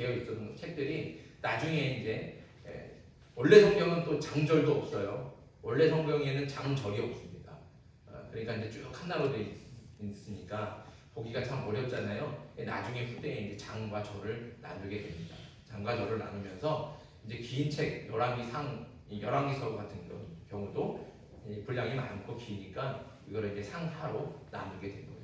되어 있었던 책들이 나중에 이제 원래 성경은 또 장절도 없어요. 원래 성경에는 장절이 없습니다. 그러니까 이제 쭉 하나로 되어 있으니까 보기가 참 어렵잖아요. 나중에 후대에 이제 장과 절을 나누게 됩니다. 장과 절을 나누면서 이제 긴 책 열왕기상, 열왕기서 같은 경우도 분량이 많고 기니까 이거를 이제 상하로 나누게 된 거예요.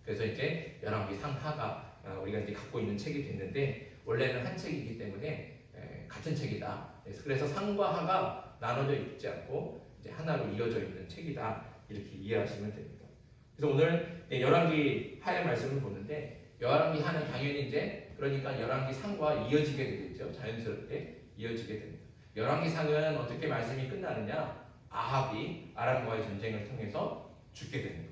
그래서 이제 열왕기 상하가 우리가 이제 갖고 있는 책이 됐는데 원래는 한 책이기 때문에 같은 책이다. 그래서 상과 하가 나눠져 있지 않고 이제 하나로 이어져 있는 책이다. 이렇게 이해하시면 됩니다. 그래서 오늘 열왕기 하의 말씀을 보는데 열왕기 하는 당연히 이제 그러니까 열왕기 상과 이어지게 되겠죠. 자연스럽게 이어지게 됩니다. 열왕기 상은 어떻게 말씀이 끝나느냐? 아합이 아람과의 전쟁을 통해서 죽게 되는 거예요.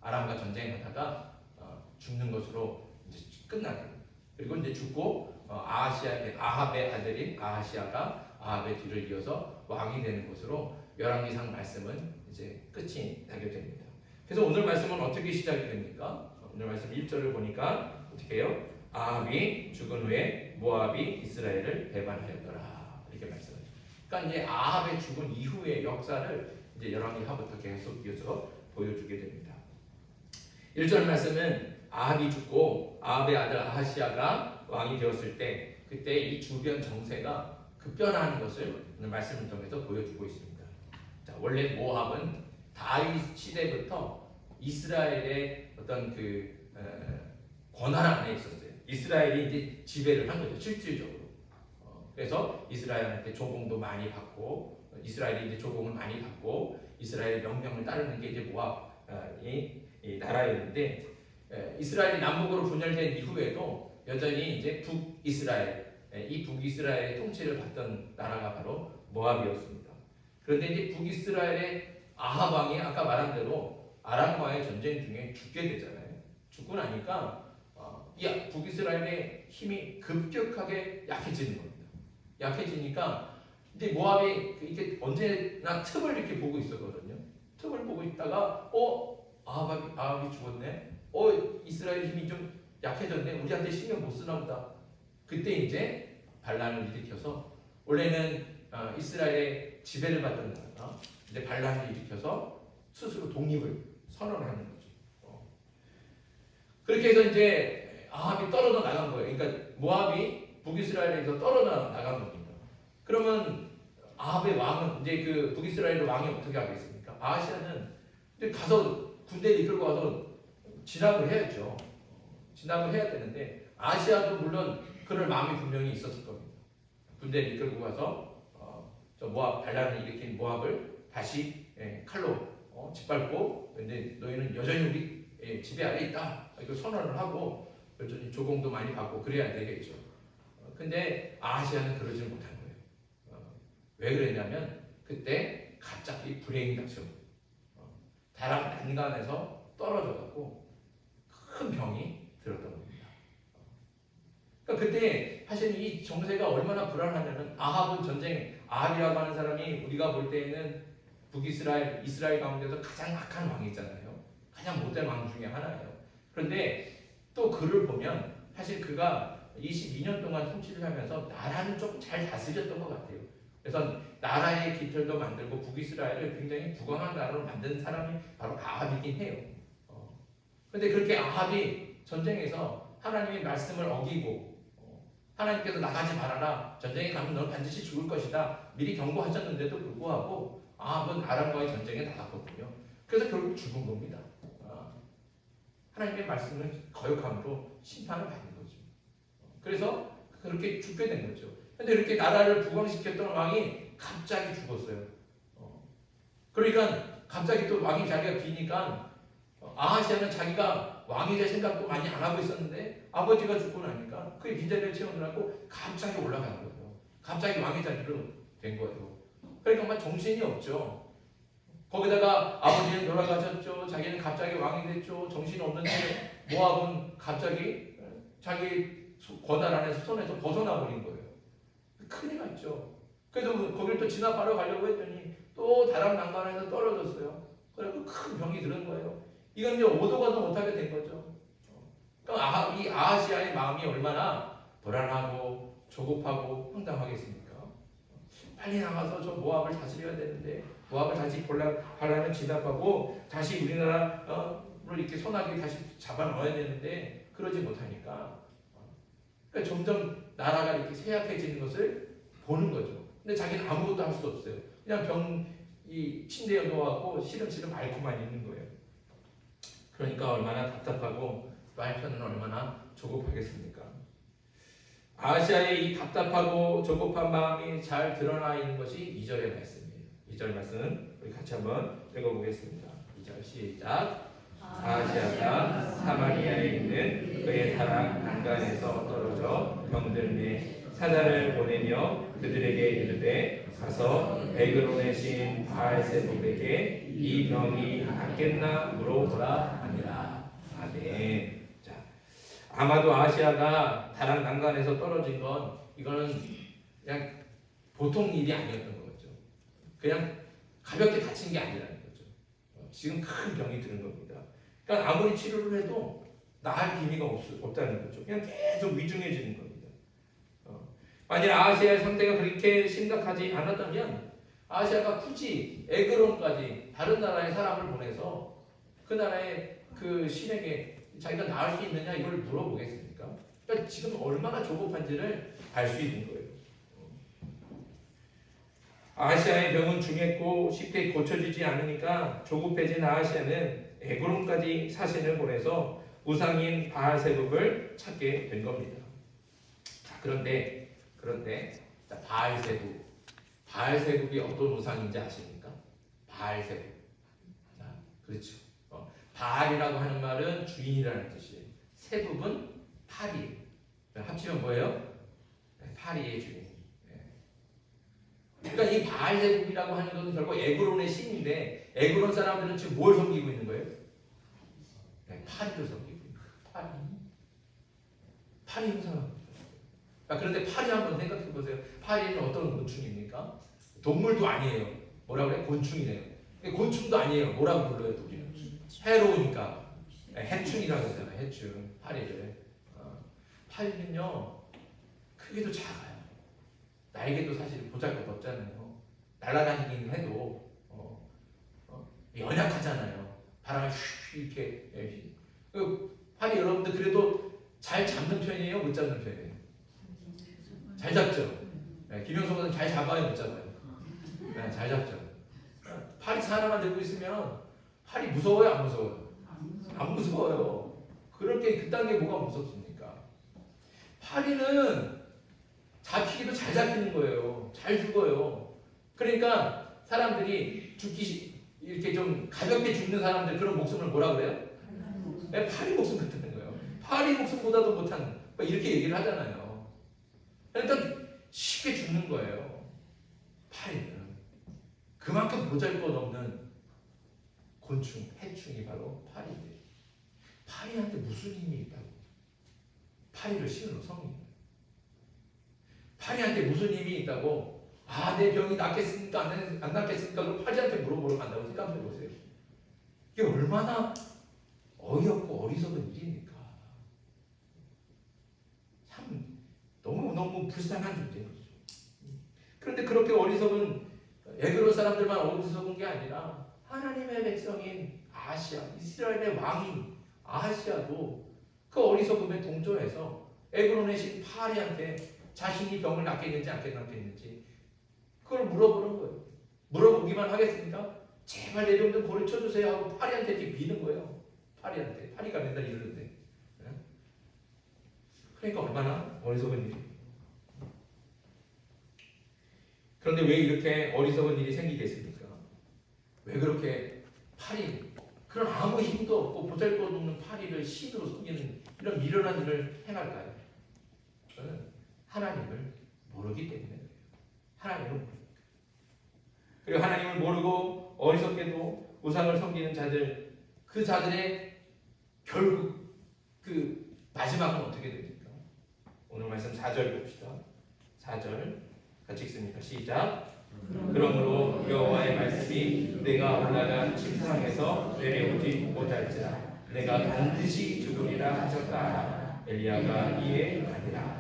아람과 전쟁하다가 죽는 것으로 이제 끝나게 됩니다. 그리고 이제 죽고 아합의 아들인 아하시아가 아합의 뒤를 이어서 왕이 되는 것으로 열왕기상 말씀은 이제 끝이 나게 됩니다. 그래서 오늘 말씀은 어떻게 시작이 됩니까? 오늘 말씀 1절을 보니까 어떻게 해요? 아합이 죽은 후에 모압이 이스라엘을 배반하였더라. 이렇게 말씀을. 그러니까 이제 아합의 죽은 이후의 역사를 이제 열왕기하부터 계속 이어서 보여주게 됩니다. 1절 말씀은 아합이 죽고 아합의 아들 아하시아가 왕이 되었을 때 그때 이 주변 정세가 급변하는 것을 오늘 말씀을 통해서 보여주고 있습니다. 자, 원래 모압은 다윗 시대부터 이스라엘의 어떤 권한 안에 있었어요. 이스라엘이 이제 지배를 한 거죠, 실질적으로. 그래서 이스라엘한테 조공도 많이 받고 이스라엘이 이제 조공을 많이 받고 이스라엘의 명령을 따르는 게 이제 모압이 나라였는데 이스라엘이 남북으로 분열된 이후에도 여전히 이제 북이스라엘, 이 북이스라엘의 통치를 받던 나라가 바로 모압이었습니다. 그런데 이제 북이스라엘의 아합 왕이 아까 말한 대로 아람과의 전쟁 중에 죽게 되잖아요. 죽고 나니까 이 북이스라엘의 힘이 급격하게 약해지는 겁니다. 약해지니까 이제 모압이 이렇게 언제나 틈을 이렇게 보고 있었거든요. 틈을 보고 있다가 아합이 죽었네. 이스라엘 힘이 좀 약해졌네. 우리한테 신경 못 쓰나 보다. 그때 이제 반란을 일으켜서 원래는 이스라엘의 지배를 받던 나라가 이제 반란을 일으켜서 스스로 독립을 선언하는 거죠. 그렇게 해서 이제 아합이 떨어져 나간 거예요. 그러니까 모압이 북이스라엘에서 떨어져 나간 겁니다. 그러면 아합의 왕은 이제 그 북이스라엘의 왕이 어떻게 하겠습니까? 아하시아는 이제 가서 군대를 이끌고 와서 진압을 해야죠. 진압을 해야 되는데 아시아도 물론 그럴 마음이 분명히 있었을 겁니다. 군대를 이끌고 가서 저 모압 반란을 일으킨 모압을 다시 칼로 짓밟고 근데 너희는 여전히 우리 지배 아래 있다 이렇게 선언을 하고 여전히 조공도 많이 받고 그래야 되겠죠. 근데 아시아는 그러지 못한 거예요. 왜 그랬냐면 그때 갑자기 불행이 닥쳤어요. 다락 난간에서 떨어져갖고 큰 병이 들었던 겁니다. 그러니까 그때 사실 이 정세가 얼마나 불안하냐면 아합이라고 하는 사람이 우리가 볼 때에는 이스라엘 가운데서 가장 악한 왕이잖아요. 가장 못된 왕 중에 하나예요. 그런데 또 그를 보면 사실 그가 22년 동안 통치를 하면서 나라는 조금 잘 다스렸던 것 같아요. 그래서 나라의 깃털도 만들고 북이스라엘을 굉장히 부강한 나라로 만든 사람이 바로 아합이긴 해요. 그런데 그렇게 아합이 전쟁에서 하나님의 말씀을 어기고 하나님께서 나가지 말아라. 전쟁에 가면 너는 반드시 죽을 것이다. 미리 경고하셨는데도 불구하고 아합은 아람과의 전쟁에 나갔거든요. 그래서 결국 죽은 겁니다. 하나님의 말씀을 거역함으로 심판을 받는 거죠. 그래서 그렇게 죽게 된 거죠. 그런데 이렇게 나라를 부강시켰던 왕이 갑자기 죽었어요. 그러니까 갑자기 또 왕이 자기가 비니까 아하시아는 자기가 왕이 될 생각도 많이 안 하고 있었는데 아버지가 죽고 나니까 그의 빈자리를 채우느라고 갑자기 올라간 거예요. 갑자기 왕의 자리로 된 거예요. 그러니까 막 정신이 없죠. 거기다가 아버지는 돌아가셨죠. 자기는 갑자기 왕이 됐죠. 정신이 없는데 모압은 갑자기 자기 권한 안에서 손에서 벗어나 버린 거예요. 큰일 났죠. 그래서 거기를 또 진압하러 가려고 했더니 또 다락 난간에서 떨어졌어요. 그래서 큰 병이 들은 거예요. 이건 이제 오도 가도 못하게 된 거죠. 그러니까 이 아하시아의 마음이 얼마나 불안하고 조급하고 황당하겠습니까? 빨리 나가서 저 모압을 다스려야 되는데 모압을 다시 하려면 진압하고 다시 우리나라를 이렇게 손아귀 다시 잡아 넣어야 되는데 그러지 못하니까 그러니까 점점 나라가 이렇게 쇠약해지는 것을 보는 거죠. 근데 자기는 아무것도 할 수 없어요. 그냥 이 침대에 누워갖고 시름시름 앓고만 있는 거예요. 그러니까 얼마나 답답하고 또 한편은 얼마나 조급하겠습니까? 아하시아의 이 답답하고 조급한 마음이 잘 드러나 있는 것이 2절의 말씀이에요. 2절 말씀 우리 같이 한번 읽어보겠습니다. 2절 시작. 아하시아가 사마리아에 있는 그의 타락 난간에서 떨어져 병들매 사자를 보내며 그들에게 이르되 가서 에그론의 신 바알세불에게 이 병이 낫겠나 물어보라 하니라. 아멘. 자, 아마도 아하시아가 타락 난간에서 떨어진 건 이거는 그냥 보통 일이 아니었던 거죠. 그냥 가볍게 다친 게 아니라는 거죠. 지금 큰 병이 드는 겁니다. 그러니까 아무리 치료를 해도 나을 기미가 없다는 거죠. 그냥 계속 위중해지는 겁니다. 만약 아하시아의 상태가 그렇게 심각하지 않았다면 아하시아가 굳이 에그론까지 다른 나라의 사람을 보내서 그 나라의 그 신에게 자기가 나을 수 있느냐 이걸 물어보겠습니까? 그러니까 지금 얼마나 조급한지를 알 수 있는 거예요. 아하시아의 병은 중했고 쉽게 고쳐지지 않으니까 조급해진 아하시아는 에그론까지 사신을 보내서 우상인 바알세불을 찾게 된 겁니다. 자, 그런데 자, 바알세불이 어떤 우상인지 아십니까? 바알세불. 자, 그렇죠. 바알이라고 하는 말은 주인이라는 뜻이에요. 세불은 파리. 합치면 뭐예요? 파리의 주인. 그러니까 이 바알세불이라고 하는 것은 결국 에그론의 신인데 에그론 사람들은 지금 뭘 섬기고 있는 거예요? 파리를 섬기고 있는 거예요. 파리 행사합니다. 그런데 파리 한번 생각해 보세요. 파리는 어떤 곤충입니까? 동물도 아니에요. 뭐라고 그래? 곤충이래요. 곤충도 아니에요. 뭐라고 불러요? 우리는 해로우니까 해충이라고 하잖아요. 해충. 파리를. 파리는요 크기도 작아요. 날개도 사실 보잘것없잖아요. 날아다니긴 해도 연약하잖아요. 바람에 휙 이렇게. 파리 여러분들 그래도 잘 잡는 편이에요? 못 잡는 편이에요? 잘 잡죠. 김영석은 잘 잡아요, 못 잡아요? 잘 잡죠. 파리 하나만 들고 있으면 파리 무서워요, 안 무서워요? 안 무서워요. 그렇게 그딴 게 뭐가 무섭습니까? 파리는 잡히기도 잘 잡히는 거예요. 잘 죽어요. 그러니까 사람들이 이렇게 좀 가볍게 죽는 사람들 그런 목숨을 뭐라 그래요? 파리 목숨 같다는 거예요. 파리 목숨보다도 못한 이렇게 얘기를 하잖아요. 그러니까 쉽게 죽는 거예요. 파리는 그만큼 보잘것없는 곤충, 해충이 바로 파리인데 파리한테 무슨 힘이 있다고 파리를 신으로 섬깁니다. 파리한테 무슨 힘이 있다고 내 병이 낫겠습니까? 안 낫겠습니까? 그럼 파리한테 물어보러 간다고 생각해 보세요. 이게 얼마나 어이없고 어리석은 일입니까? 참 너무 불쌍한 존재인 거죠. 그런데 그렇게 어리석은 에그론 사람들만 어리석은 게 아니라 하나님의 백성인 아하시아, 이스라엘의 왕인 아하시아도 그 어리석음에 동조해서 에그론의 신 파리한테 자신이 병을 낫겠는지 안 낫겠는지 그걸 물어보는 거예요. 물어보기만 하겠습니까? 제발 내 병 좀 고쳐주세요 하고 파리한테 이렇게 비는 거예요. 파리가 맨날 이러는데. 그러니까 얼마나 어리석은 일이. 그런데 왜 이렇게 어리석은 일이 생기겠습니까? 왜 그렇게 그런 아무 힘도 없고 보잘것없는 파리를 신으로 섬기는 이런 미련한 일을 행할까요? 저는 하나님을 모르기 때문에 그래요. 하나님을 모르니까. 그리고 하나님을 모르고 어리석게도 우상을 섬기는 자들, 그 자들의 결국 그 마지막은 어떻게 됩니까? 오늘 말씀 4절 봅시다. 4절 같이 읽습니다. 시작. 그러므로 여호와의 말씀이 내가 올라간 침상에서 내려오지 못할지라 내가 반드시 죽으리라 하셨다. 엘리야가 이에 아니라.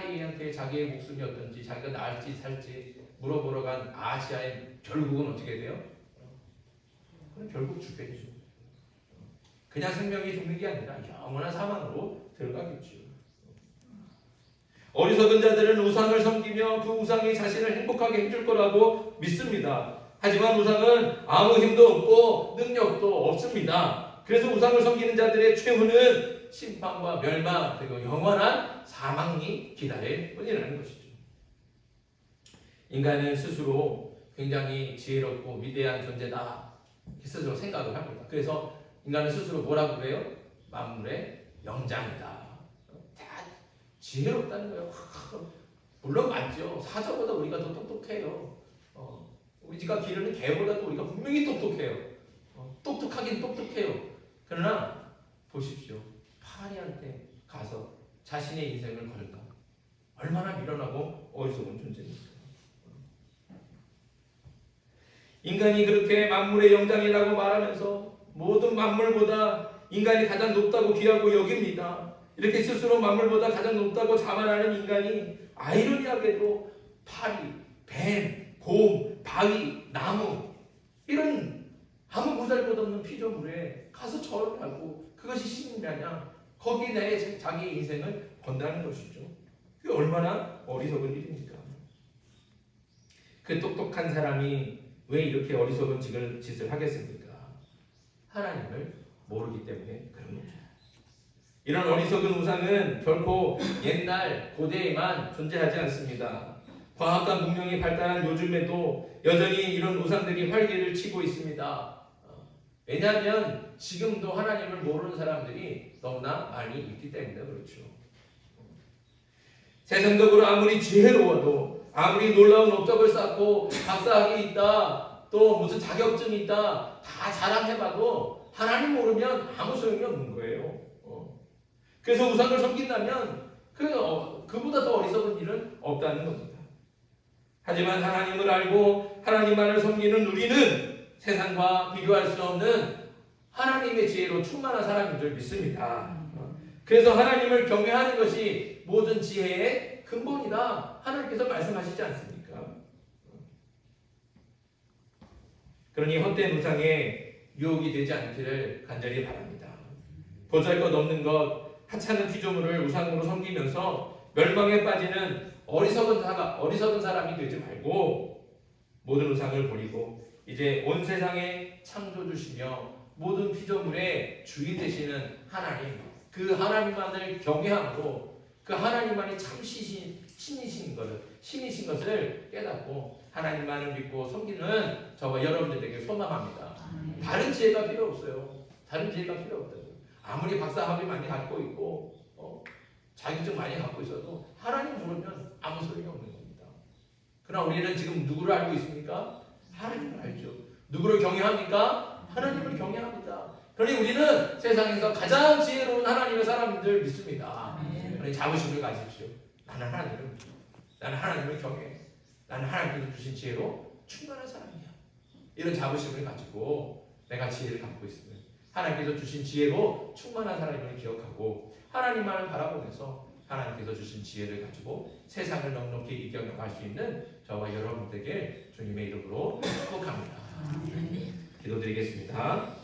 파리한테 자기의 목숨이 어떤지, 자기가 나을지 살지 물어보러 간 아시아인 결국은 어떻게 돼요? 그럼 결국 죽겠죠. 그냥 생명이 죽는 게 아니라 영원한 사망으로 들어가겠죠. 어리석은 자들은 우상을 섬기며 그 우상이 자신을 행복하게 해줄 거라고 믿습니다. 하지만 우상은 아무 힘도 없고 능력도 없습니다. 그래서 우상을 섬기는 자들의 최후는 심판과 멸망 그리고 영원한 사망이 기다릴 뿐이라는 것이죠. 인간은 스스로 굉장히 지혜롭고 위대한 존재다 스스로 생각을 합니다. 그래서 인간은 스스로 뭐라고 그래요? 만물의 영장이다. 다 지혜롭다는 거예요. 물론 맞죠. 사자보다 우리가 더 똑똑해요. 우리 집가 기르는 개보다도 우리가 분명히 똑똑해요. 똑똑하긴 똑똑해요. 그러나 보십시오. 파리한테 가서 자신의 인생을 걸다. 얼마나 미련하고 어리석은 존재입니까? 인간이 그렇게 만물의 영장이라고 말하면서 모든 만물보다 인간이 가장 높다고 귀하고 여깁니다. 이렇게 스스로 만물보다 가장 높다고 자만하는 인간이 아이러니하게도 파리, 뱀, 곰, 바위, 나무 이런 아무 보잘것없는 피조물에 가서 절을 하고 그것이 신이냐냐 거기에 대해 자기의 인생을 건다는 것이죠. 그게 얼마나 어리석은 일입니까? 그 똑똑한 사람이 왜 이렇게 어리석은 짓을 하겠습니까? 하나님을 모르기 때문에 그런 거죠. 이런 어리석은 우상은 결코 옛날 고대에만 존재하지 않습니다. 과학과 문명이 발달한 요즘에도 여전히 이런 우상들이 활개를 치고 있습니다. 왜냐하면 지금도 하나님을 모르는 사람들이 너무나 많이 있기 때문에 그렇죠. 세상적으로 아무리 지혜로워도 아무리 놀라운 업적을 쌓고 박사학위 있다 또 무슨 자격증이 있다 다 자랑해봐도 하나님 모르면 아무 소용이 없는 거예요. 그래서 우상을 섬긴다면 그보다 더 어리석은 일은 없다는 겁니다. 하지만 하나님을 알고 하나님만을 섬기는 우리는 세상과 비교할 수 없는 하나님의 지혜로 충만한 사람인 줄 믿습니다. 그래서 하나님을 경외하는 것이 모든 지혜의 근본이다. 하나님께서 말씀하시지 않습니까? 그러니 헛된 우상에 유혹이 되지 않기를 간절히 바랍니다. 보잘것없는 것, 하찮은 피조물을 우상으로 섬기면서 멸망에 빠지는 어리석은 사람이 되지 말고 모든 우상을 버리고 이제 온 세상에 창조주시며 모든 피조물의 주인 되시는 하나님, 그 하나님만을 경외함으로 그 하나님만이 참 신이신 것을 깨닫고 하나님만을 믿고 섬기는 저와 여러분들에게 소망합니다. 다른 지혜가 필요 없어요. 다른 지혜가 필요 없다고. 아무리 박사학위 많이 갖고 있고 자격증 많이 갖고 있어도 하나님 모르면 아무 소용이 없는 겁니다. 그러나 우리는 지금 누구를 알고 있습니까? 하나님을 알죠. 누구를 경외합니까? 하나님을 경외합니다. 그러니 우리는 세상에서 가장 지혜로운 하나님의 사람들 믿습니다. 그러니 자부심을 가지십시오. 나는 하나님을 경외해. 나는 하나님께서 주신 지혜로 충만한 사람이야. 이런 자부심을 가지고 내가 지혜를 갖고 있으면 하나님께서 주신 지혜로 충만한 사람임을 기억하고 하나님만을 바라보면서 하나님께서 주신 지혜를 가지고 세상을 넉넉히 이겨나갈 수 있는 저와 여러분들에게 주님의 이름으로 축복합니다. 기도드리겠습니다.